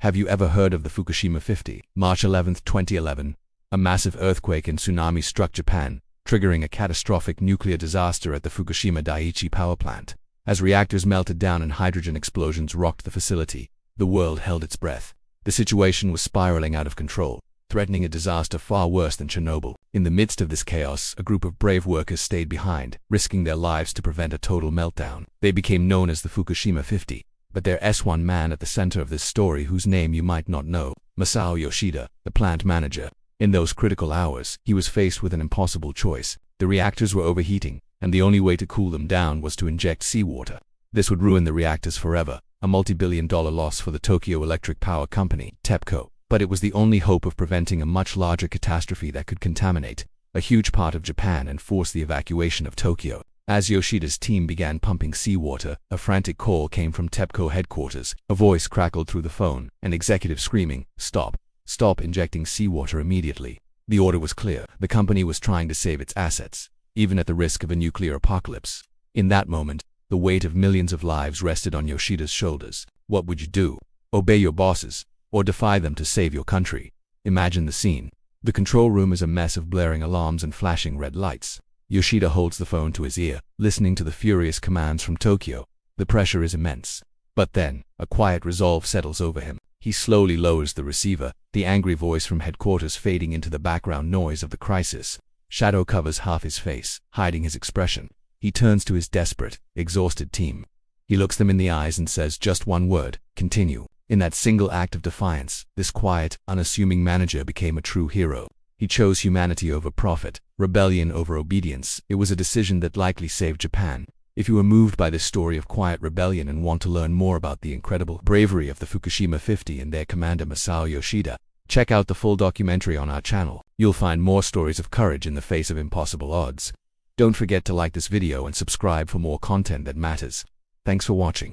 Have you ever heard of the Fukushima 50? March 11, 2011. A massive earthquake and tsunami struck Japan, triggering a catastrophic nuclear disaster at the Fukushima Daiichi power plant. As reactors melted down and hydrogen explosions rocked the facility, the world held its breath. The situation was spiraling out of control, threatening a disaster far worse than Chernobyl. In the midst of this chaos, a group of brave workers stayed behind, risking their lives to prevent a total meltdown. They became known as the Fukushima 50. But there's one man at the center of this story whose name you might not know: Masao Yoshida, the plant manager. In those critical hours, he was faced with an impossible choice. The reactors were overheating, and the only way to cool them down was to inject seawater. This would ruin the reactors forever, a multi-billion-dollar loss for the Tokyo Electric Power Company, TEPCO. But it was the only hope of preventing a much larger catastrophe that could contaminate a huge part of Japan and force the evacuation of Tokyo. As Yoshida's team began pumping seawater, a frantic call came from TEPCO headquarters. A voice crackled through the phone, an executive screaming, "Stop! Stop injecting seawater immediately." The order was clear. The company was trying to save its assets, even at the risk of a nuclear apocalypse. In that moment, the weight of millions of lives rested on Yoshida's shoulders. What would you do? Obey your bosses, or defy them to save your country? Imagine the scene. The control room is a mess of blaring alarms and flashing red lights. Yoshida holds the phone to his ear, listening to the furious commands from Tokyo. The pressure is immense. But then, a quiet resolve settles over him. He slowly lowers the receiver, the angry voice from headquarters fading into the background noise of the crisis. Shadow covers half his face, hiding his expression. He turns to his desperate, exhausted team. He looks them in the eyes and says just one word: continue. In that single act of defiance, this quiet, unassuming manager became a true hero. He chose humanity over profit, rebellion over obedience. It was a decision that likely saved Japan. If you are moved by this story of quiet rebellion and want to learn more about the incredible bravery of the Fukushima 50 and their commander Masao Yoshida, check out the full documentary on our channel. You'll find more stories of courage in the face of impossible odds. Don't forget to like this video and subscribe for more content that matters. Thanks for watching.